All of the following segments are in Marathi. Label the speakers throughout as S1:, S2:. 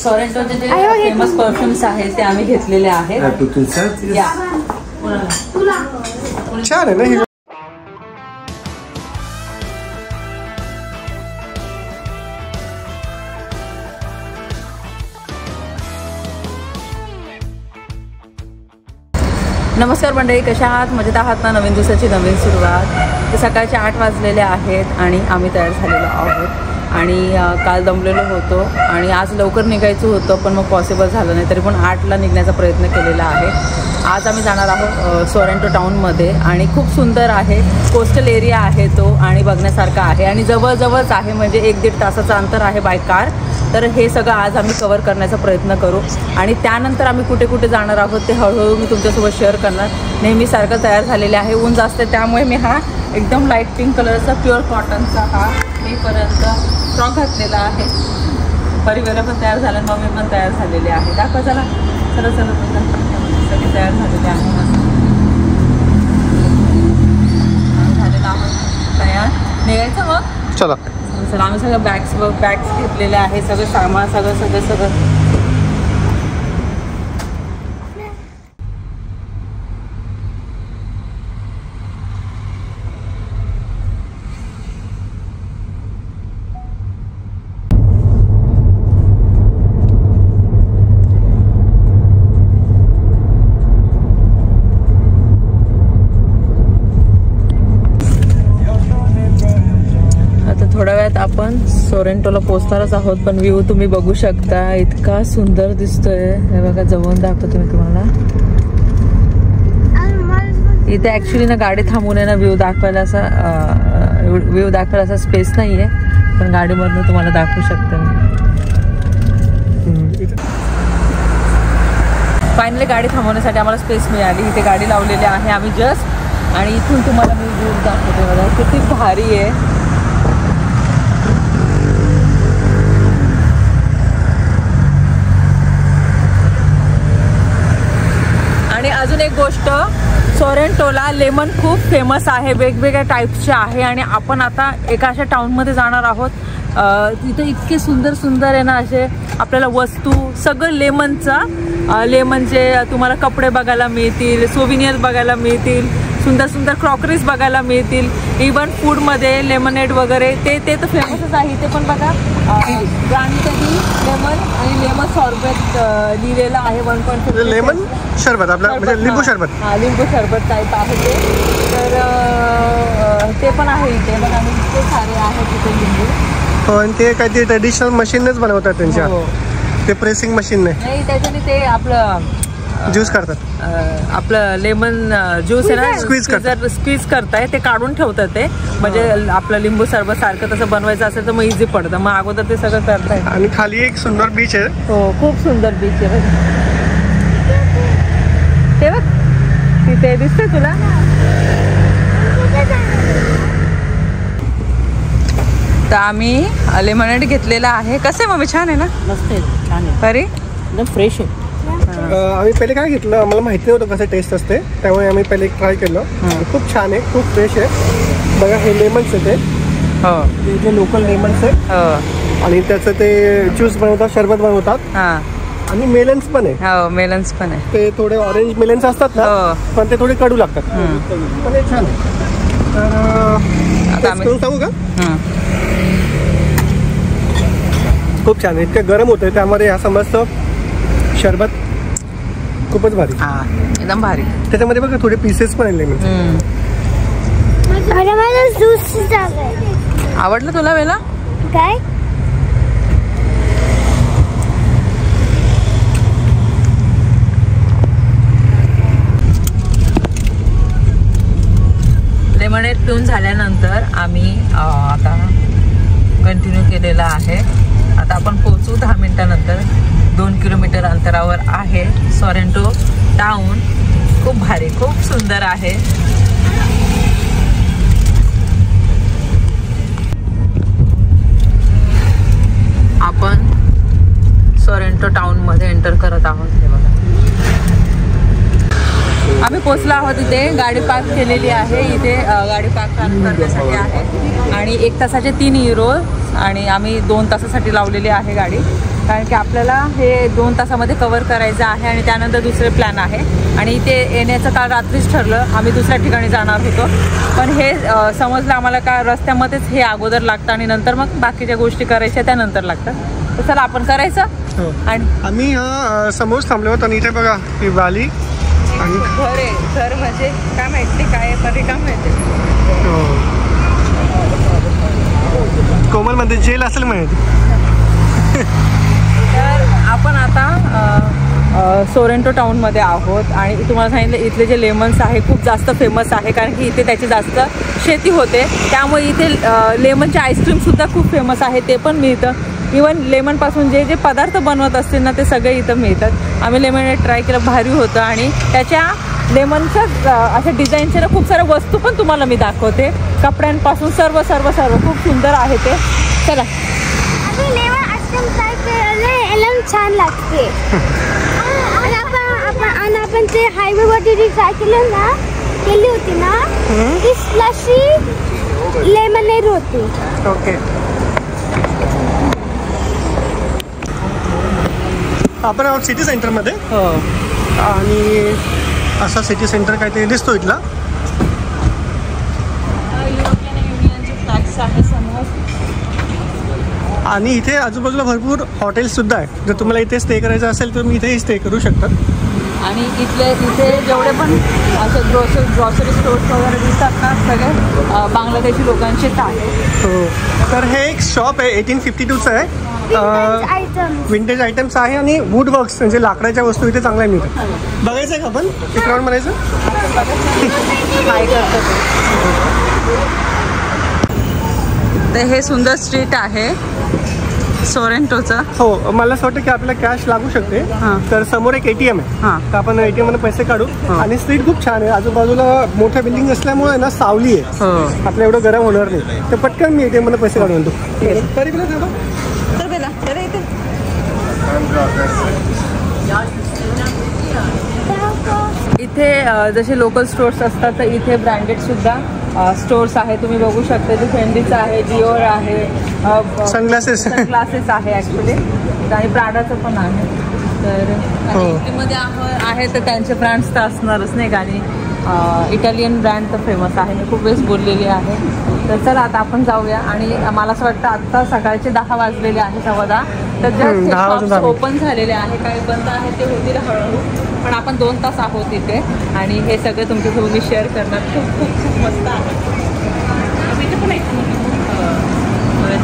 S1: सॉरेंटोचे जे फेमस परफ्युम्स आहेत ते आम्ही घेतलेले आहेत.
S2: छान आहे ना.
S1: नमस्कार मंडळी, कशा आहात? मजेत आहात ना? नवीन दिवसाची नवीन सुरुवात. सकाळचे 8 वाजलेले आहेत आणि आम्ही तयार झालेलो आहोत. आणि काल दमलेलो होतो आणि आज लवकर निघायचं होतं, पण मग पॉसिबल झालं नाही. तरी पण 8ला निघण्याचा प्रयत्न केलेला आहे. आज आम्ही जाणार आहोत सॉरेंटो टाऊनमध्ये आणि खूप सुंदर आहे. कोस्टल एरिया आहे तो आणि बघण्यासारखा आहे आणि जवळजवळच आहे, म्हणजे 1-1.5 तासाचं अंतर आहे बाय कार. तर हे सगळं आज आम्ही कवर करण्याचा प्रयत्न करू आणि त्यानंतर आम्ही कुठे कुठे जाणार आहोत ते हळूहळू मी तुमच्यासोबत शेअर करणार. नेहमीसारखं तयार झालेले आहे. ऊन जास्त आहे त्यामुळे मी हा एकदम लाईट पिंक कलरचा प्युअर कॉटनचा हा मीपर्यंत फ्रॉक घातलेला आहे. परिवार पण तयार झाला, मम्मी पण तयार झालेले आहे. दाखवा चला. चला सगळे तयार झालेले आहे. झालेलं आहोत तयार. निघायचं मग
S2: चला.
S1: चला आम्ही सगळं बॅग्स घेतलेले आहे. सगळं सामान सगळं थोड्या वेळात आपण सॉरेंटोला पोहोचणारच आहोत. पण व्ह्यू तुम्ही बघू शकता, इतका सुंदर दिसतोय. हे बघा, जवळून दाखवतो मी तुम्हाला. इथे ऍक्च्युली ना गाडी थांबून आहे ना व्ह्यू दाखवायला असा स्पेस नाहीये, पण गाडीमधून तुम्हाला दाखवू शकते मी. फायनली गाडी थांबवण्यासाठी आम्हाला स्पेस मिळाली. इथे गाडी लावलेली आहे आम्ही जस्ट, आणि इथून तुम्हाला मी व्ह्यू दाखवते. बघा किती भारी आहे. आणि अजून एक गोष्ट, सॉरेंटोला लेमन खूप फेमस आहे, वेगवेगळ्या टाईपचे आहे. आणि आपण आता एका अशा टाऊनमध्ये जाणार आहोत. तिथे इतके सुंदर सुंदर आहे ना असे आपल्याला वस्तू, सगळं लेमनचे तुम्हाला कपडे बघायला मिळतील, सोविनियर्स बघायला मिळतील, सुंदर सुंदर क्रॉकरीज बघायला मिळतील. इवन फूडमध्ये लेमनेड वगैरे ते तर फेमसच आहे. इथे पण बघा ब्रँडसाठी लेमन आणि लेमन सॉर्बेट लिहिलेलं आहे. 1.5
S2: लेमन शरबत, आपला म्हणजे लिंबू शरबत.
S1: हां, लिंबू शरबत टाईप आहे ते. तर ते पण आहे इथे. बघा इतके सारे आहेत तिथे लिंबू.
S2: आणि ते काय ते ट्रेडिशनल मशीननेच बनवतात त्यांच्या. ते प्रेसिंग मशीन नाही,
S1: त्याच्याने ते आपलं
S2: ज्यूस करतात.
S1: आपलं लेमन ज्यूस आहे ना, स्क्वीज करताय ते काढून ठेवतात ते. म्हणजे आपलं लिंबू सरबत सारखं तसं बनवायचं असेल तर मग इझी पडतं. मग अगोदर ते सगळं करताय.
S2: आणि खाली एक सुंदर बीच आहे.
S1: हो, खूप सुंदर बीच आहे. ते बघ तिथे दिसतंय तुला. तर आम्ही लेमनेड घेतलेला आहे. कसं आहे मम्मी? छान आहे ना? मस्त आहे, छान आहे. अरे एकदम फ्रेश आहे.
S2: आम्ही पहिले काय घेतलं, आम्हाला माहिती नव्हतं कसं टेस्ट असते, त्यामुळे आम्ही पहिले एक ट्राय केलं. खूप छान आहे, खूप फ्रेश आहे. बघा हे लेमन्स आहे ते जे लोकल लेमन्स आहे. आणि त्याचं ते ज्यूस बनवतात, शरबत बनवतात. आणि मेलन्स पण आहे.
S1: हो, मेलन्स पण आहे.
S2: ते थोडे ऑरेंज मेलन्स असतात ना, पण ते थोडे कडू लागतात. पण हे छान आहे. तर आता सांगू का? खूप छान आहे. इतकं गरम होतं त्यामध्ये हा समजतं शरबत खूपच भारी.
S1: एकदम भारी.
S2: त्याच्यामध्ये बघा थोडे पीसेस पण आले.
S1: आवडलं तुला वेला?
S3: काय
S1: लेमनेड पिऊन झाल्यानंतर आम्ही आता कंटिन्यू केलेला आहे. आता आपण पोहोचू 10 मिनिटानंतर. 2 किलोमीटर अंतरावर आहे सॉरेंटो टाऊन. खूप भारी, खूप सुंदर आहे. आपण सॉरेंटो टाऊनमध्ये एंटर करत आहोत. हे बघा, आम्ही पोचलो आहोत. इथे गाडी पार्क केलेली आहे. इथे गाडी पार्क करण्यासाठी आहे आणि 1 तासाचे 3 युरो आणि आम्ही 2 तासासाठी लावलेली आहे गाडी. कारण की आपल्याला हे 2 तासामध्ये कव्हर करायचं आहे आणि त्यानंतर दुसरे प्लॅन आहे. आणि इथे येण्याचं काल रात्रीच ठरलं, आम्ही दुसऱ्या ठिकाणी जाणार होतो, पण हे समजलं आम्हाला का रस्त्यामध्येच हे अगोदर लागतं आणि नंतर मग बाकीच्या गोष्टी करायच्या त्यानंतर लागतात. तर चला आपण करायचं. आणि
S2: आम्ही समोर थांबलो होतो आणि इथे बघा ही वाली आणि
S1: घर आहे. घर म्हणजे काय माहिती काय पण रिकाम माहिती.
S2: कोमल मध्ये जेल असेल माहिती.
S1: तर आपण आता सोरेंटो टाऊनमध्ये आहोत आणि तुम्हाला सांगितलं इथले जे लेमन्स आहे खूप जास्त फेमस आहे, कारण की इथे त्याची जास्त शेती होते. त्यामुळे इथे लेमनचे आईस्क्रीमसुद्धा खूप फेमस आहे, ते पण मिळतं. इवन लेमनपासून जे जे पदार्थ बनवत असतील ना ते सगळे इथं मिळतात. आम्ही लेमनेड ट्राय केलं, भारी होतं. आणि त्याच्या लेमनच्या अशा डिझाईनच्या खूप साऱ्या वस्तू पण तुम्हाला मी दाखवते, कपड्यांपासून सर्व सर्व सर्व खूप सुंदर आहे ते. चला
S3: छान लागते. आणि आपण ते हायवेवरती ट्राय केलं ना, केली होती ना, ती स्लशी लेमनेड होती.
S2: ओके. आपण आहोत सिटी सेंटरमध्ये.
S1: हो.
S2: आणि असा सिटी सेंटर काहीतरी दिसतो इथला.
S1: युरोपियन युनियनचे फ्लॅग्स आहे समोर.
S2: आणि इथे आजूबाजूला भरपूर हॉटेल्ससुद्धा आहे. जर तुम्हाला इथे स्टे करायचं असेल तर मी इथेही स्टे करू शकतात.
S1: आणि इथे जेवढे पण असे ग्रॉसरी स्टोर्स वगैरे दिसतात ना, सगळे बांगलादेशी लोकांचेच आहेत.
S2: हो. तर हे एक शॉप आहे, 1852चं आहे. विंटेज आयटम्स आहे आणि वूड वर्क्स म्हणजे लाकडाच्या वस्तू इथे चांगल्या मिळतात. बघायचं आहे का आपण इकडे म्हणायचं
S1: काय करतात. तर हे सुंदर स्ट्रीट आहे सोरेंटोचं.
S2: हो. मला असं वाटतं की आपल्याला कॅश लागू शकते. तर समोर एक ATM आहे, तर आपण ATM मध्ये पैसे काढू. आणि स्ट्रीट खूप छान आहे, आजूबाजूला मोठ्या बिल्डिंग असल्यामुळे ना सावली आहे, आपल्या एवढं गरम होणार नाही. तर पटकन मी ATM मध्ये पैसे काढून आणतो. तरी पण
S1: इथे जसे लोकल स्टोर्स असतात तर इथे ब्रँडेडसुद्धा स्टोर्स आहे. तुम्ही बघू शकता जे फेंडीचं आहे, डिओर आहे,
S2: सनग्लासेस
S1: आहे ॲक्च्युली, आणि प्राडाचं पण आहे. तर इटलीमध्ये आहे तर त्यांचे ब्रँड्स तर असणारच नाही का. आणि इटालियन ब्रँड तर फेमस आहे, मी खूप वेळेस बोललेली आहे. तर चला आता आपण जाऊया. आणि मला असं वाटतं आत्ता सकाळचे 10 वाजलेले आहे, 10:15. तर जस्ट ओपन झालेले आहे, काही बंद आहे ते होतील हळूहळू. पण आपण 2 तास आहोत इथे आणि हे सगळं तुमच्यासोबत मी शेअर करणार. खूप खूप खूप मस्त आहे. इथे पण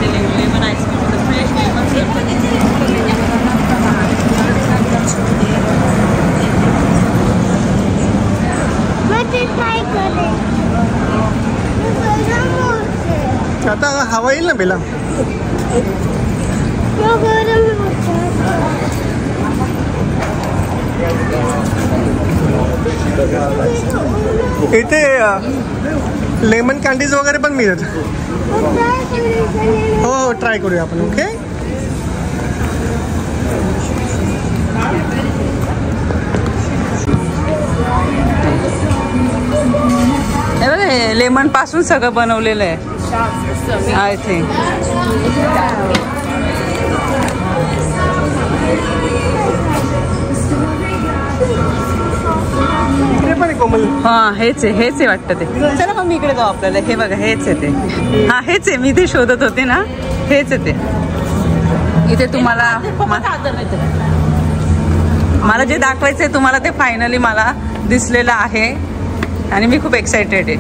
S1: ते लेमन आईस्क्रीम होतं, फ्रेश
S2: आता हवा येईल ना बेला. इथे लेमन कॅन्डीज वगैरे पण मिळतात. हो हो, ट्राय करूया आपण. ओके.
S1: हे बघा, हे लेमन पासून सगळं बनवलेलं आहे आय थिंक. हा हेच आहे वाटतं ते. चला मग मी इकडे जाऊ. आपल्याला हे बघा हेच आहे ते. हा हेच आहे, मी ते शोधत होते ना, हेच आहे ते. इथे तुम्हाला मला जे दाखवायचंय तुम्हाला ते फायनली मला दिसलेलं आहे आणि मी खूप एक्सायटेड आहे.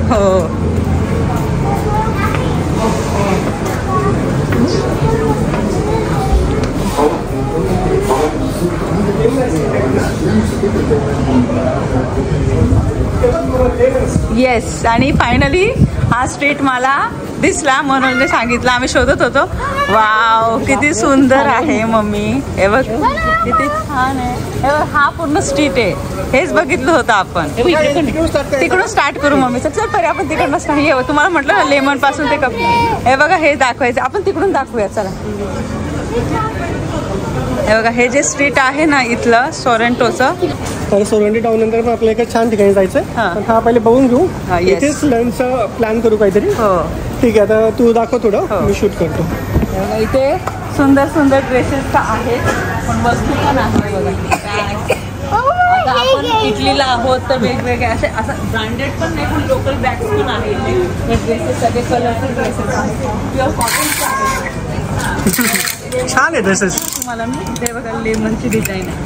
S1: हो. येस. आणि फायनली हा स्ट्रीट मला दिसला म्हणून सांगितलं. आम्ही शोधत होतो. वाव किती सुंदर आहे मम्मी. हे बघ किती छान आहे. हे बघ हा पूर्ण स्ट्रीट आहे. हेच बघितलं होतं आपण. तिकडून स्टार्ट करू मम्मी. चल पहिले आपण तिकडनं स्टार्ट. तुम्हाला म्हटलं ना लेमन पासून ते कप. हे बघा हे दाखवायचं आपण तिकडून दाखवूया. चला हे बघा हे जे स्ट्रीट आहे ना इथलं सोरेंटोचं,
S2: तर सोरेंटो टाऊन नंतर पण आपल्याला एका छान ठिकाणी जायचं
S1: हां.
S2: पण हा पहिले बघून घेऊ.
S1: हां, yes.
S2: इथेच लंचचा प्लॅन करू काहीतरी.
S1: हो.
S2: ठीक आहे, आता तू दाखव थोडं,
S1: हो.
S2: मी शूट करतो.
S1: हे बघा इथे सुंदर सुंदर ड्रेसेस तर आहेत पण वस्तू पण आहे बघा. आता आपण इटलीला आहोत तर वेगवेगळे असे असं ब्रँडेड पण नाही पण लोकल बॅग्स पण आहेत. हे ड्रेसेस सगळे कलरफुल ड्रेसेस आहेत, प्युअर कॉटनचे आहेत.
S2: छान आहे ड्रेसेस.
S1: तुम्हाला मी इथे बघा लेमनची डिझाईन आहे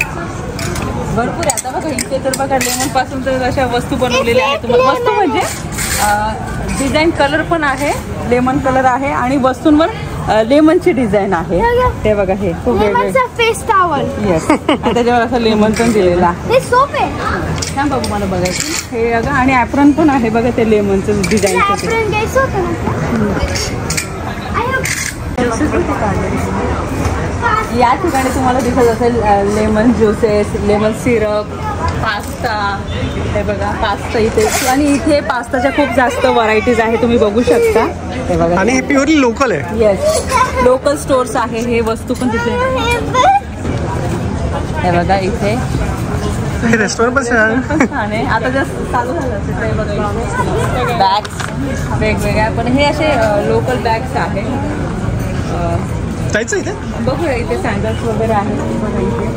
S1: भरपूर आहे. आता बघा इथे तर बघा लेमन पासून तर अशा वस्तू बनवलेल्या आहेत. तुम्हाला वस्तू म्हणजे डिझाईन कलर पण आहे, लेमन कलर आहे आणि वस्तूंवर लेमनची डिझाईन आहे. ते बघा हे खूप वेगवेगळे
S3: फेस टॉवल.
S1: येस त्याच्यावर असं लेमन पण दिलेलं आहे.
S3: हे सोप आहे.
S1: छान बघू मला बघायचं हे बघा. आणि ॲप्रॉन पण आहे बघा ते लेमनचं डिझाईनचं. या ठिकाणी तुम्हाला दिसत असेल lemon juices, lemon syrup, pasta. हे बघा पास्ता इथे आणि इथे पास्ताच्या खूप जास्त व्हरायटीज आहे तुम्ही बघू शकता. हे बघा
S2: आणि हे प्युअरली लोकल आहे.
S1: येस लोकल स्टोर्स आहे. हे वस्तू पण तिथे हे बघा इथे
S2: हे रेस्टॉरंट पण
S1: छान आहे. आता जस्ट चालू झालं असेल ते बघा. बॅग्स वेगवेगळ्या पण हे असे लोकल बॅग्स आहेत.
S2: जायचं इथे
S1: बघूया इथे सँडल्स वगैरे आहेत बघा इथे.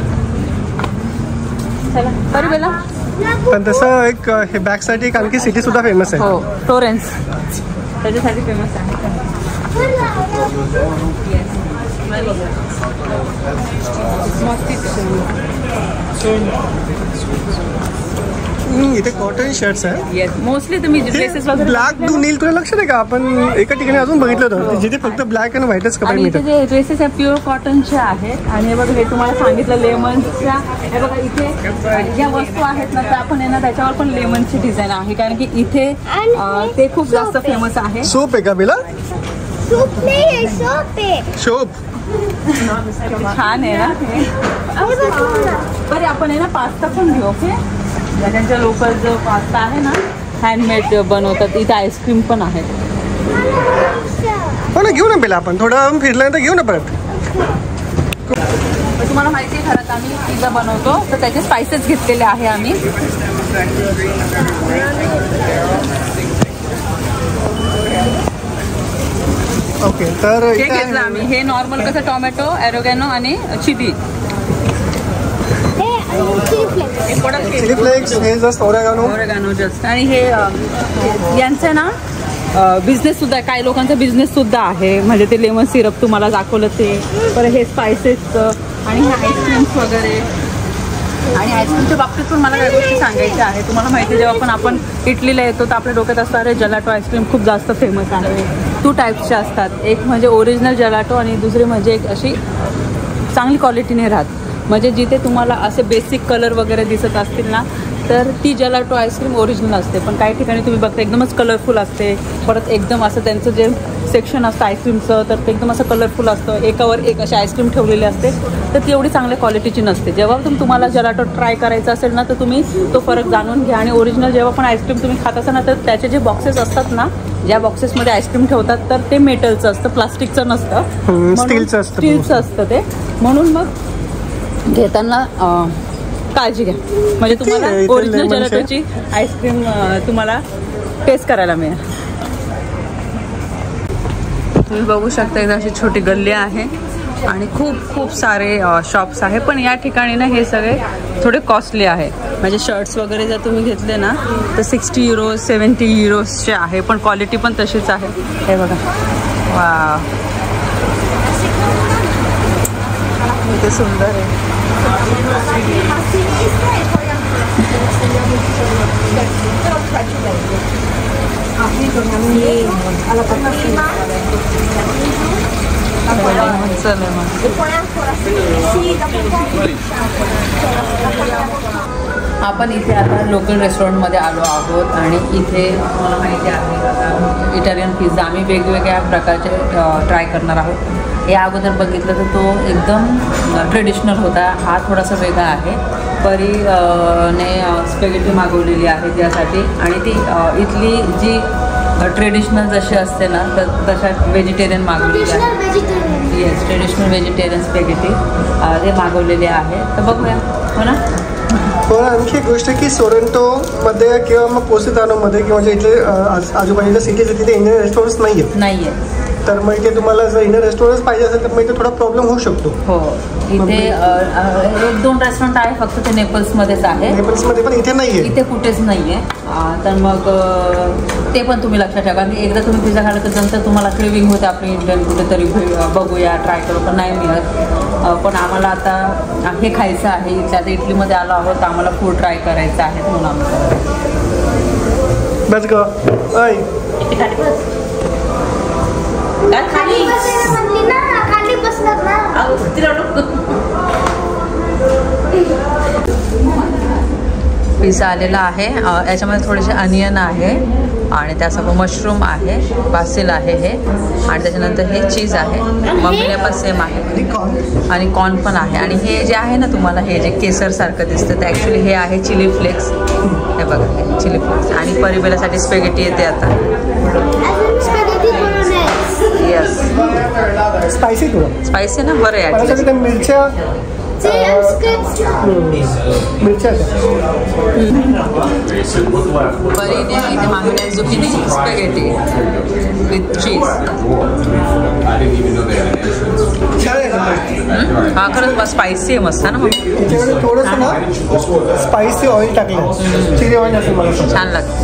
S1: चला बरं बेला.
S2: पण तसं एक हे बॅगसाठी एक आणखी सिटी सुद्धा फेमस आहे.
S1: हो टोरेन्स त्याच्यासाठी फेमस आहे.
S2: इथे कॉटन शर्ट्स आहे.
S1: येस मोस्टली तुम्ही ड्रेसेस वगैरे
S2: ब्लॅक टू नील तुला लक्षात आहे का? आपण एका ठिकाणी अजून बघितलं होतं जिथे फक्त ब्लॅक आणि व्हाईटच कपडे
S1: आणि इथे
S2: मिळतात.
S1: जे ड्रेसेस आहे प्युअर कॉटनचे आहेत. आणि हे बघा हे तुम्हाला सांगितलं लेमनच्या. हे बघा इथे ज्या वस्तू आहेत ना त्या आपण आहे ना त्याच्यावर पण लेमनची डिझाईन आहे कारण की इथे ते खूप जास्त फेमस आहे.
S2: सोप आहे का बेला?
S3: सूप नाही सोप आहे.
S2: शोप
S1: छान आहे ना हे. बरं आपण आहे ना पास्ता पण घेऊ. ओके त्यांच्या लोकल जो पास्ता आहे ना हँडमेड बनवतात. इथे आईस्क्रीम पण आहे.
S2: हो ना घेऊ ना बेला. आपण थोडं फिरल्यानंतर घेऊ ना परत.
S1: तुम्हाला माहिती आहे घरात आम्ही पिझ्झा बनवतो तर त्याचे स्पायसेस घेतलेले आहे आम्ही.
S2: ओके तर
S1: हे घेतलं आम्ही. हे नॉर्मल कसं टोमॅटो ॲरोगॅनो आणि चिली.
S2: चिली फ्लेक्स हे जस्ट
S1: ओरेगानो जस्ट. आणि हे यांचं ना बिझनेस सुद्धा आहे. काही लोकांचा बिझनेस सुद्धा आहे म्हणजे ते लेमन सिरप तुम्हाला दाखवलं ते. पर हे स्पायसेसचं आणि हे आईस्क्रीम्स वगैरे. आणि आईस्क्रीमच्या बाबतीत पण मला काही गोष्टी सांगायच्या आहे. तुम्हाला माहिती आहे जेव्हा आपण इटलीला येतो तर आपल्या डोक्यात असतं अरे जलाटो आईस्क्रीम खूप जास्त फेमस आहे. 2 टाईप्सच्या असतात. एक म्हणजे ओरिजिनल जलाटो आणि दुसरी म्हणजे एक अशी चांगली क्वालिटीने राहत. म्हणजे जिथे तुम्हाला असे बेसिक कलर वगैरे दिसत असतील ना तर ती जलाटो आईस्क्रीम ओरिजिनल असते. पण काही ठिकाणी तुम्ही बघता एकदमच कलरफुल असते. परत एकदम असं त्यांचं जे सेक्शन असतं आईस्क्रीमचं तर ते एकदम असं कलरफुल असतं. एकावर एक अशी आईस्क्रीम ठेवलेली असते तर ती एवढी चांगल्या क्वालिटीची नसते. जेव्हा तुम्हाला जलाटो ट्राय करायचा असेल ना तर तुम्ही तो फरक जाणून घ्या. आणि ओरिजिनल जेव्हा पण आईस्क्रीम तुम्ही खात असाल ना तर त्याचे जे बॉक्सेस असतात ना ज्या बॉक्सेसमध्ये आईस्क्रीम ठेवतात तर ते मेटलचं असतं, प्लास्टिकचं नसतं, स्टीलचं असतं ते. म्हणून मग घेताना काळजी घ्या म्हणजे तुम्हाला ओरिजिनल जलाटोची आईस्क्रीम तुम्हाला टेस्ट करायला मिळेल. तुम्ही बघू शकता इथं अशी छोटी गल्ली आहे आणि खूप सारे शॉप्स आहे. पण या ठिकाणी ना हे सगळे थोडे कॉस्टली आहे. म्हणजे शर्ट्स वगैरे जर तुम्ही घेतले ना तर 60 युरोज 70 युरोजचे आहे. पण क्वालिटी पण तशीच आहे. हे बघा वा किती सुंदर आहे. आपण इथे आता लोकल रेस्टॉरंटमध्ये आलो आहोत आणि इथे मला माहिती आहे आता इटालियन पिझ्झा आम्ही वेगवेगळ्या प्रकारचे ट्राय करणार आहोत. या अगोदर बघितलं तर तो एकदम ट्रेडिशनल होता. हा थोडासा वेगळा आहे. परी ने स्पेगेटी मागवलेली आहे त्यासाठी आणि ती इथली जी ट्रेडिशनल जशी असते ना तर तशा व्हेजिटेरियन मागवलेली आहे. येस, ट्रेडिशनल व्हेजिटेरियन स्पॅगेटी ते मागवलेले आहे. तर बघूया. हो ना.
S2: पण आणखी एक गोष्ट की सोरेंटोमध्ये किंवा मग पोसितानोमध्ये किंवा जे इथे आजूबाजूच्या सिटीज आहे तिथे इंडियन रेस्टॉरंट्स नाही आहे. तर मग इथे तुम्हाला जर इंडियन रेस्टॉरंट्स पाहिजे असेल तर मग इथे थोडा प्रॉब्लेम होऊ शकतो.
S1: हो, इथे 1-2 रेस्टॉरंट आहे फक्त, ते नेपल्समध्येच आहे.
S2: नेपल्समध्ये पण इथे नाही आहे,
S1: इथे कुठेच नाही आहे. तर मग ते पण तुम्ही लक्षात ठेवा की एकदा तुम्ही पिझ्झा खाल्ला तर नंतर तुम्हाला क्रेविंग होते आपली इंडियन कुठेतरी बघूया, ट्राय करू, पण नाही मिळत. पण आम्हाला आता हे खायचं आहे. इथल्या आता इटलीमध्ये आलो आहोत तर आम्हाला फूड ट्राय करायचं आहे म्हणून आम्ही
S2: बस ग
S3: खाली बसणार ना.
S1: पिझ्झा आलेला आहे. याच्यामध्ये थोडेसे अनियन आहे आणि त्यासोबत मशरूम आहे, बासिल आहे हे, आणि त्याच्यानंतर हे चीज आहे. मम्मीने पण सेम आहे आणि कॉर्न पण आहे. आणि हे जे आहे ना तुम्हाला हे जे केसरसारखं दिसतं ते ॲक्च्युली हे आहे चिली फ्लेक्स. हे बघा, हे चिली फ्लेक्स. आणि परिबेलासाठी स्पॅगेटी येते आता. येस,
S2: स्पायसी थोडं
S1: स्पायसी ना. बरं आहे.
S2: मिरच्या
S1: बरीने इथे मागवल्या जुकिनी स्पॅगेटी विथ चीज. हा खरंच स्पायसी आहे मस्त ना. मग
S2: त्याच्यामध्ये थोडंसं ना स्पायसी ऑइल टाकलं, चिली ऑइल असेल मला
S1: छान लागतं.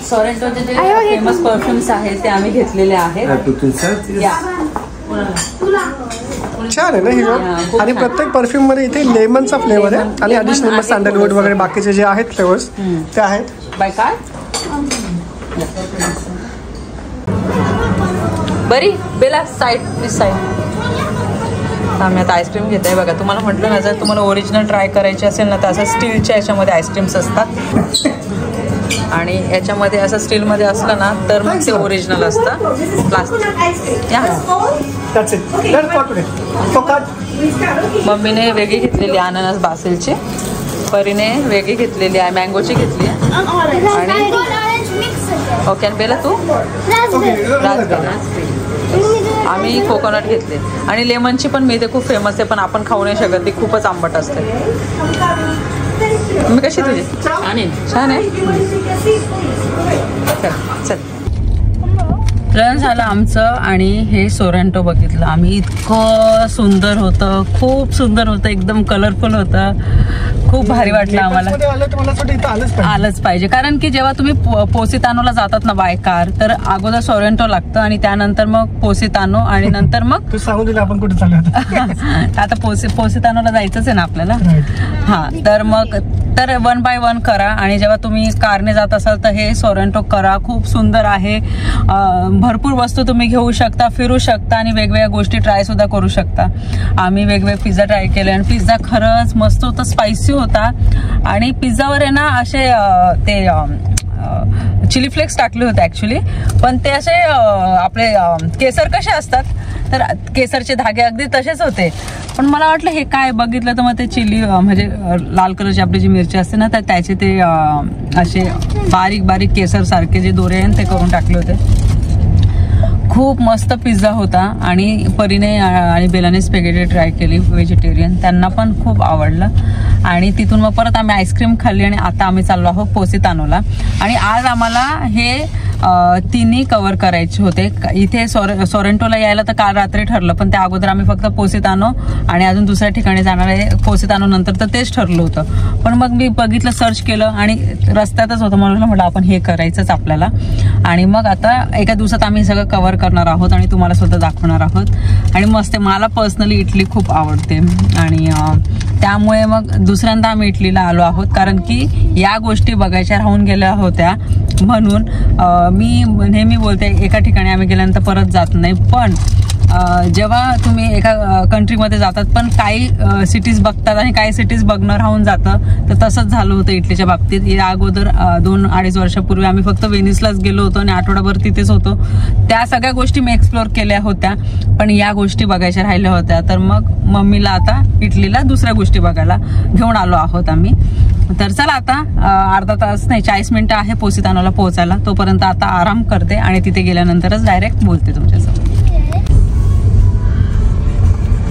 S1: सोरेंटोचे जे फेमस परफ्युम्स आहेत ते आम्ही घेतलेले आहेत.
S2: छान आहे ना ही. आणि प्रत्येक परफ्यूम मध्ये इथे लेमनचा फ्लेवर आहे आणि ॲडिशनल सॅन्डलवूड वगैरे बाकीचे जे आहेत फ्लेवर्स ते आहेत.
S1: बाय काय बरी बेला साईड प्लीज साईड. आम्ही आता आईस्क्रीम घेत आहे. बघा, तुम्हाला म्हटलं ना जर तुम्हाला ओरिजिनल ट्राय करायची असेल ना तर असं स्टीलच्या याच्यामध्ये आईस्क्रीम्स असतात आणि याच्यामध्ये असं स्टीलमध्ये असलं ना तर मग ते ओरिजिनल असतं. प्लास्टिक मम्मीने वेगळी घेतलेली अननस बासिलची, परीने वेगळी घेतलेली आहे, मँगोची घेतली आहे. आणि ओके, आणि बेला तू आम्ही कोकोनट घेतले. आणि लेमनची पण मी ते खूप फेमस आहे पण आपण खाऊ नाही शकत, ती खूपच आंबट असते. मी कशी तुझी छान आहे. चल रन झालं आमचं आणि हे सोरेंटो बघितलं आम्ही. इतकं सुंदर होतं, खूप सुंदर होतं, एकदम कलरफुल होतं. खूप भारी वाटलं आम्हाला. आलंच पाहिजे कारण की जेव्हा तुम्ही पोसितानोला जातात ना बाय कार तर अगोदर सोरेंटो लागतं आणि त्यानंतर मग पोसितानो आणि नंतर मग
S2: तू सांगू दिलं आपण कुठे चालू
S1: आता पोसितानोला जायचंच आहे ना आपल्याला. हा, तर मग तर 1 by 1 करा. आणि जेव्हा तुम्ही कारने जात असाल तर हे सोरेंटो करा. खूप सुंदर आहे. भरपूर वस्तू तुम्ही घेऊ शकता, फिरू शकता आणि वेगवेगळ्या गोष्टी ट्राय सुद्धा करू शकता. आम्ही वेगवेगळे पिझ्झा ट्राय केले आणि पिझ्झा खरंच मस्त होता, स्पायसी होता. आणि पिझ्झावर आहे ना असे ते चिली फ्लेक्स टाकले होते ॲक्च्युली, पण ते असे आपले केसर कसे असतात तर केसरचे धागे अगदी तसेच होते. पण मला वाटलं हे काय, बघितलं तर मग ते चिली म्हणजे लाल कलरची आपली जी मिरची असते ना तर त्याचे ते असे बारीक बारीक केसर सारखे जे दोरे आहेत ते करून टाकले होते. खूप मस्त पिझ्झा होता. आणि परीने आणि बेलाने स्पॅगेटी ट्राय केली व्हेजिटेरियन, त्यांना पण खूप आवडलं. आणि तिथून मग परत आम्ही आईस्क्रीम खाल्ली आणि आता आम्ही चाललो आहोत पोसितानोला. आणि आज आम्हाला हे तिन्ही कव्हर करायचे होते. इथे सोरेंटोला यायला तर काल रात्री ठरलं पण त्या अगोदर आम्ही फक्त पोसितानो आणि अजून दुसऱ्या ठिकाणी जाणार आहे पोसितानो नंतर, तर तेच ठरलं होतं. पण मग मी बघितलं, सर्च केलं आणि रस्त्यातच होतं म्हणून म्हटलं आपण हे करायचंच आपल्याला. आणि मग आता एका दिवसात आम्ही सगळं कव्हर करणार आहोत आणि तुम्हाला सुद्धा दाखवणार आहोत. आणि मस्त, मला पर्सनली इटली खूप आवडते आणि त्यामुळे मग दुसऱ्यांदा आम्ही इटलीला आलो आहोत कारण की या गोष्टी बघायच्या राहून गेल्या होत्या. म्हणून मी नेहमी बोलते एका ठिकाणी आम्ही गेल्यानंतर परत जात नाही, पण जेव्हा तुम्ही एका कंट्रीमध्ये जातात पण काही सिटीज बघतात आणि काही सिटीज बघणं राहून जातं, तर तसंच झालं होतं इटलीच्या बाबतीत. या अगोदर 2-2.5 वर्षापूर्वी आम्ही फक्त वेनिसलाच गेलो होतो आणि आठवडाभर तिथेच होतो. त्या सगळ्या गोष्टी मी एक्सप्लोर केल्या होत्या, पण या गोष्टी बघायच्या राहिल्या होत्या. तर मग मम्मीला आता इटलीला दुसऱ्या गोष्टी बघायला घेऊन आलो आहोत आम्ही. तर चला आता अर्धा तास नाही 40 मिनिटं आहे पोसितानोला पोहोचायला. तोपर्यंत आता आराम करते आणि तिथे गेल्यानंतरच डायरेक्ट बोलते तुमच्यासोबत.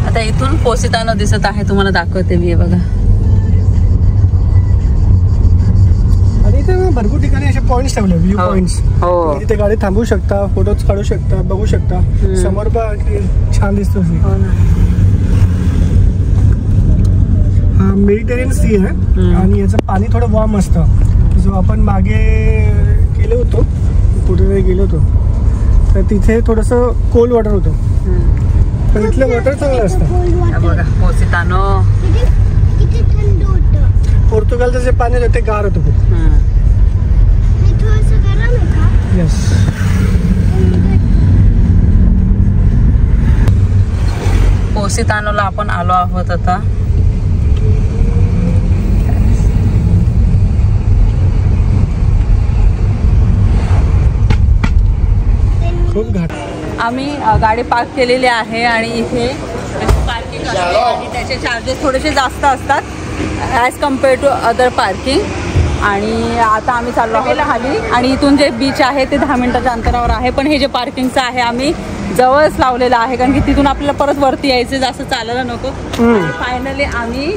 S1: आता इथून पोसितानो दिसत आहे, तुम्हाला दाखवते मी. बघा,
S2: आणि इथे भरपूर ठिकाणी असे पॉइंट्स ठेवले, व्ह्यू पॉइंट्स. तिथे गाडी थांबवू शकता, फोटोज काढू शकता, बघू शकता. समोर छान दिसतो. मेडिटेरियन सी आहे आणि याचं पाणी थोडं वॉर्म असतं. जो आपण मागे गेलो होतो, कुठे गेलो होतो, तर तिथे थोडंसं कोल्ड वॉटर होतं, पण इथलं वॉटर चांगलं असतं.
S1: बघा पोसितानो,
S2: पोर्तुगालचं जे पाणी होतं ते गार होतं खूप. येस.
S1: पोसितानोला आपण आलो आहोत आता.
S2: खूप घाट.
S1: आम्ही गाडी पार्क केलेली आहे आणि इथे पार्किंग असते आणि त्याचे चार्जेस थोडेसे जास्त असतात as compare to other parking. आणि आता आम्ही चाललो आहोत खाली आणि इथून जे बीच आहे ते 10 मिनिटाच्या अंतरावर आहे. पण हे जे पार्किंगचं आहे आम्ही जवळच लावलेलं आहे, कारण की तिथून आपल्याला परत वरती यायचं, जास्त चालायला नको. फायनली आम्ही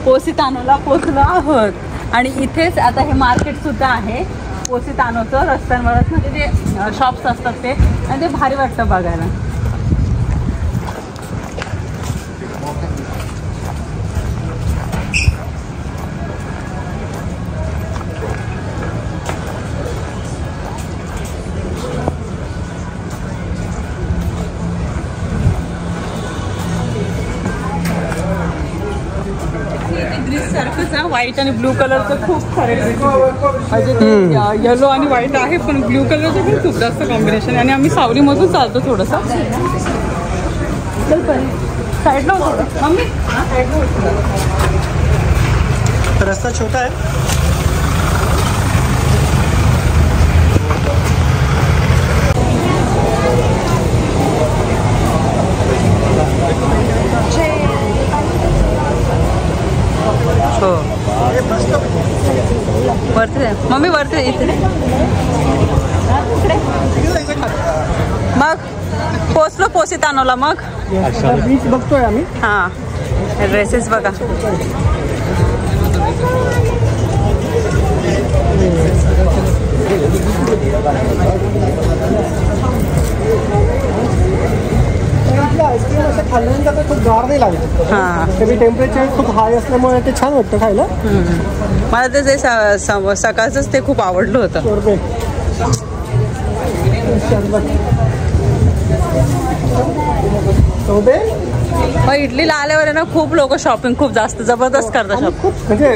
S1: पोसितानोला पोचलो आहोत आणि इथेच आता हे मार्केट सुद्धा आहे पोसितानोचं. रस्त्यांवरच म्हणजे जे शॉप्स असतात ते, आणि ते भारी वाटतं बघायला. व्हाईट आणि ब्लू कलरचं खूप सारे म्हणजे ते येलो आणि व्हाईट आहे, पण ब्लू कलरचं पण खूप जास्त कॉम्बिनेशन. आणि आम्ही सावलीमधून चालतो थोडंसं. साईडला होतो मम्मी,
S2: रस्ता छोटा आहे.
S1: हो वरती मम्मी, वरती इथे. मग पोचलो पोसितानोला. मग
S2: बीच बघतोय आम्ही.
S1: हां, ड्रेसेस बघा.
S2: आईस्क्रीम असं खाल्ल्यानंतर खूप गार नाही लागत. तरी टेम्परेचर खूप हाय असल्यामुळे ते छान वाटतं खायला.
S1: मला ते सकाळचंच ते खूप आवडलं होतं. इडलीला आल्यावर ना खूप लोक शॉपिंग खूप जास्त जबरदस्त करतात.
S2: खूप म्हणजे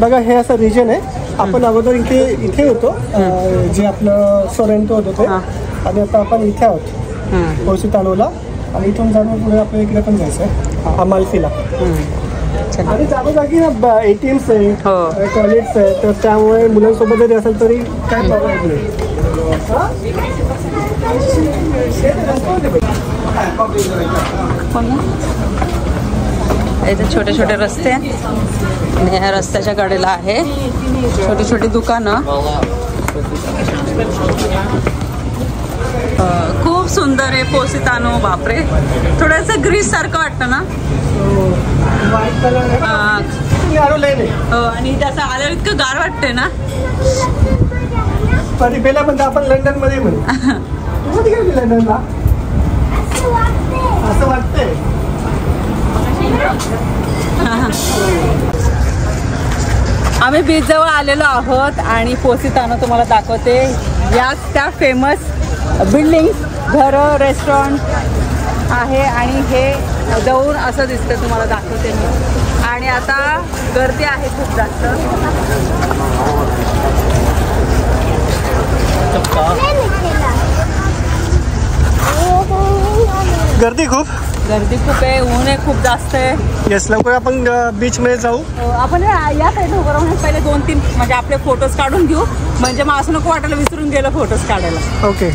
S2: बघा, हे असं रिजन आहे. आपण अगोदर इथे होतो, जे आपलं सोरेंटो होतं ते, आणि आता आपण इथे आहोत पोसितानोला. आणि इथून जाणून पुढे आपल्या इकडे पण जायचं आहे अमाल्फीला. आणि जागोजागी ATMs आहे, टॉयलेट्स आहे, तर त्यामुळे मुलांसोबत जरी असेल तरी काय प्रॉब्लेम नाही.
S1: इथे छोटे छोटे रस्ते आणि ह्या रस्त्याच्या कडेला आहे छोटी छोटी दुकानं. खूप सुंदर आहे पोसितानो. बापरे, थोडंसं ग्रीस सारखं वाटतं ना. हो, आणि त्याचं आल्यावर इतकं गार वाटतंय ना.
S2: पहिला पण आपण लंडन मध्ये लंडनला असं वाटतंय.
S1: आम्ही बीच जवळ आलेलो आहोत आणि पोसितानो तुम्हाला दाखवते. याच त्या फेमस बिल्डिंग्स, घरं, रेस्टॉरंट आहे आणि हे जवळून असं दिसतं, तुम्हाला दाखवते मी. आणि आता गर्दी आहे खूप जास्त.
S2: गर्दी खूप
S1: आहे, ऊन आहे खूप जास्त आहे.
S2: येस, लवकर आपण बीच मध्ये जाऊ.
S1: आपण या साईडला उभं राहून पहिले 2-3 म्हणजे आपले फोटोज काढून घेऊ, म्हणजे मग असं नको वाटायला विसरून गेलं फोटोज काढायला.
S2: ओके.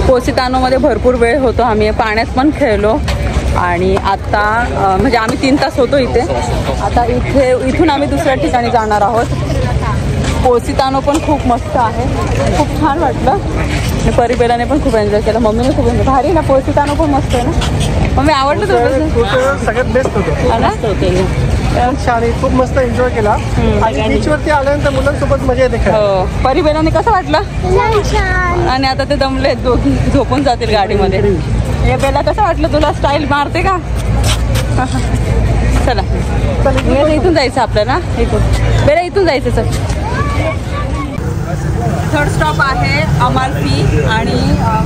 S1: पोसितानोमध्ये भरपूर वेळ होतो, आम्ही पाण्यात पण खेळलो आणि आता म्हणजे आम्ही 3 तास होतो इथे. आता इथून आम्ही दुसऱ्या ठिकाणी जाणार आहोत. पोसितानो पण खूप मस्त आहे, खूप छान वाटलं आणि परिबेलाने पण खूप एन्जॉय केलं, मम्मीने खूप एन्जॉय. भारी ना, पोसितानो पण मस्त आहे ना मम्मी, आवडलं तुला?
S2: सगळ्यात बेस्ट होतं. छान, खूप मस्त एन्जॉय केला आणि बीचवरती आल्यानंतर मुलांसोबत मजा येते.
S1: हो, परिबेलाने कसं वाटलं? आणि आता ते दमले दोघी, झोपून जातील गाडीमध्ये. हे बेला कसं वाटलं तुला? स्टाईल मारते का? चला इथून जायचं आपल्याला, इथून बेला इथून जायचं. चल, थर्ड स्टॉप आहे अमाल्फी आणि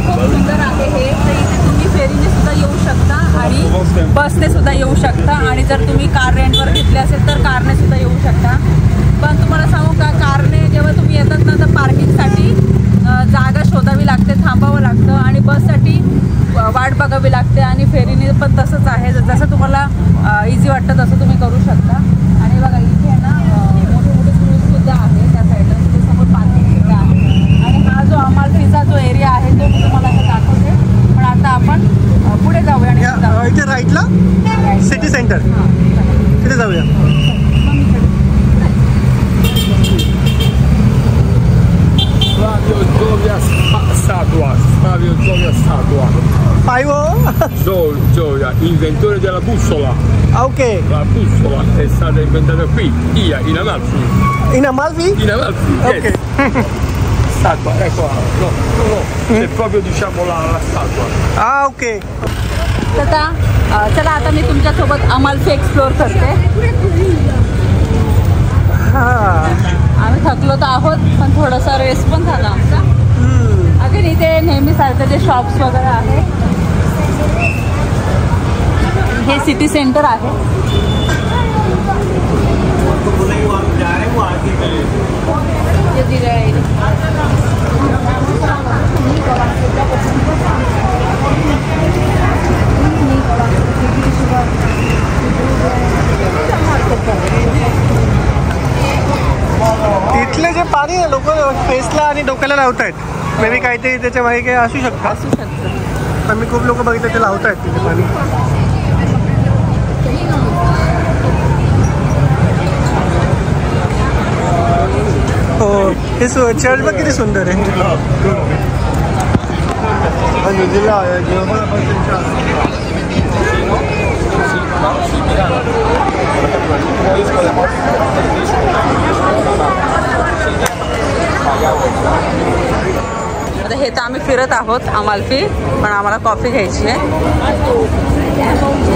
S1: खूप सुंदर आहे हे. तर इथे तुम्ही फेरीने सुद्धा येऊ शकता आणि बसने सुद्धा येऊ शकता आणि जर तुम्ही कार रेंटवर घेतली असेल तर कारने सुद्धा येऊ शकता. पण तुम्हाला सांगू का, कारने जेव्हा तुम्ही येतात ना तर पार्किंगसाठी जागा शोधावी लागते, थांबावं लागतं आणि बससाठी वाट बघावी लागते आणि फेरीने पण तसंच आहे. जसं तुम्हाला इझी वाटतं तसं तुम्ही करू शकता. आणि बघा इथे ना मोठे मोठे क्रूजसुद्धा आहे त्या साईडला, तिथे समोर पार्किंगसुद्धा आहे. आणि हा जो अमाल्फीचा जो एरिया आहे तो मी तुम्हाला आता दाखवते. पण आता आपण पुढे जाऊया आणि
S2: इथे राईटला सिटी सेंटर तिथे जाऊया.
S4: Flavio Gioia Statua. Gioia, inventore della bussola.
S2: Ok.
S4: La bussola è stata inventata qui, in Amalfi.
S2: In Amalfi?
S4: In Amalfi, yes.
S2: Ok.
S4: Statua, ecco, no, è proprio diciamo la statua.
S2: Ah, ok.
S1: चला आता मी तुमच्यासोबत अमाल्फी एक्सप्लोअर करते. आम्ही थकलो तर आहोत पण थोडासा रेस्ट पण झाला आमचा. अगदी इथे नेहमीसारखं जे शॉप्स वगैरे आहे, हे सिटी सेंटर आहे.
S2: तिथले जे पाणी लोक फेसला आणि डोक्याला लावतायत, मे बी काहीतरी त्याच्या मागे काही असू शकतं. पण मी खूप लोक बघितले ते लावतायत तिथे पाणी. हो, हे चर्च बघ किती सुंदर आहे.
S1: आता हे तर आम्ही फिरत आहोत अमाल्फी, पण आम्हाला कॉफी घ्यायची आहे.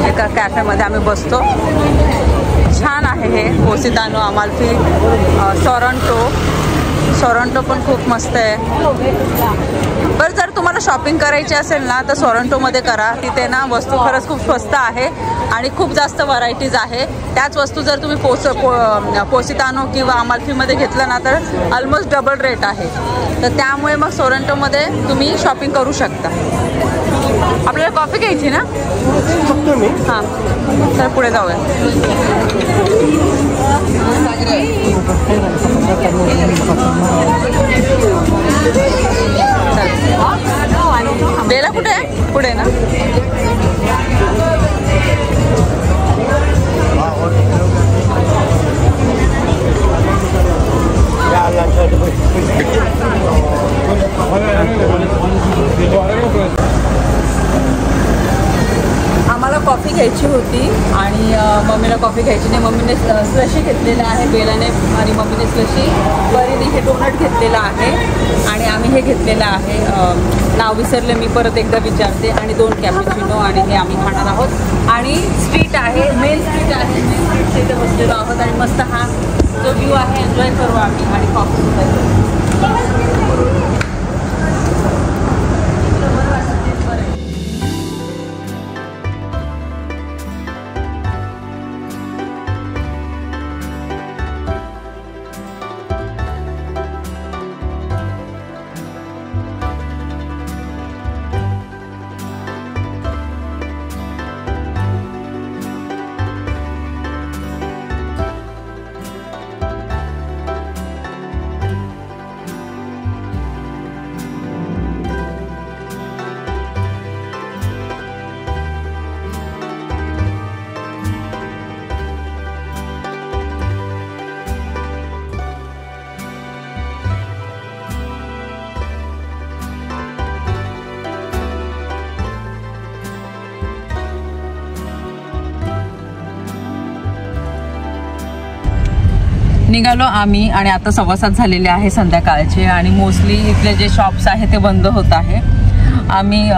S1: एका कॅफेमध्ये आम्ही बसतो. छान आहे हे पोसितानो, अमाल्फी, सोरंटो पण खूप मस्त आहे. बरं, जर तुम्हाला शॉपिंग करायची असेल ना तर सोरंटोमध्ये करा. तिथे ना वस्तू खरंच खूप स्वस्त आहे आणि खूप जास्त व्हरायटीज आहे. त्याच वस्तू जर तुम्ही पोसितानो किंवा अमाल्फीमध्ये घेतलं ना तर ऑलमोस्ट डबल रेट आहे. तर त्यामुळे मग सोरंटोमध्ये तुम्ही शॉपिंग करू शकता. आपल्याला कॉफी घ्यायची ना? हां, तर पुढे जाऊया. बेला कुठे आहे? पुढे ना. आम्हाला कॉफी घ्यायची होती आणि मम्मीला कॉफी घ्यायची नाही. मम्मीने स्लशी घेतलेला आहे बेलाने आणि मम्मीने स्लशी, परीने हे डोनट घेतलेलं आहे आणि आम्ही हे घेतलेलं आहे, नाव विसरले मी, परत एकदा विचारते. आणि 2 कॅपुचिनो आणि हे आम्ही खाणार आहोत. आणि स्ट्रीट आहे, मेन स्ट्रीट आहे, मेन स्ट्रीटच्या इथे बसलेलो आहोत आणि मस्त हा जो व्ह्यू आहे एन्जॉय करू आम्ही आणि कॉफी पिऊ. निघालो आम्ही आणि आता 7:15 झालेले आहे संध्याकाळचे आणि मोस्टली इथले जे शॉप्स आहे ते बंद होत आहे. आम्ही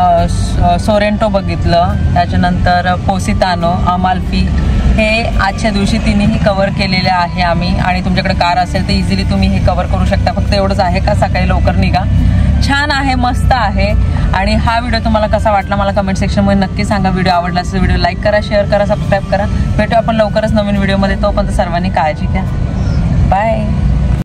S1: सोरेंटो बघितलं, त्याच्यानंतर पोसितानो, अमाल्फी, हे आजच्या दिवशी तिन्ही कव्हर केलेले आहे आम्ही. आणि तुमच्याकडे कार असेल तर इझिली तुम्ही हे कव्हर करू शकता. फक्त एवढंच आहे का सकाळी लवकर निघा. छान आहे, मस्त आहे. आणि हा व्हिडिओ तुम्हाला कसा वाटला मला कमेंट सेक्शनमध्ये नक्की सांगा. व्हिडिओ आवडला असेल व्हिडिओ लाईक करा, शेअर करा, सबस्क्राईब करा. भेटू आपण लवकरच नवीन व्हिडिओमध्ये. तोपर्यंत सर्वांनी काळजी घ्या. बाय.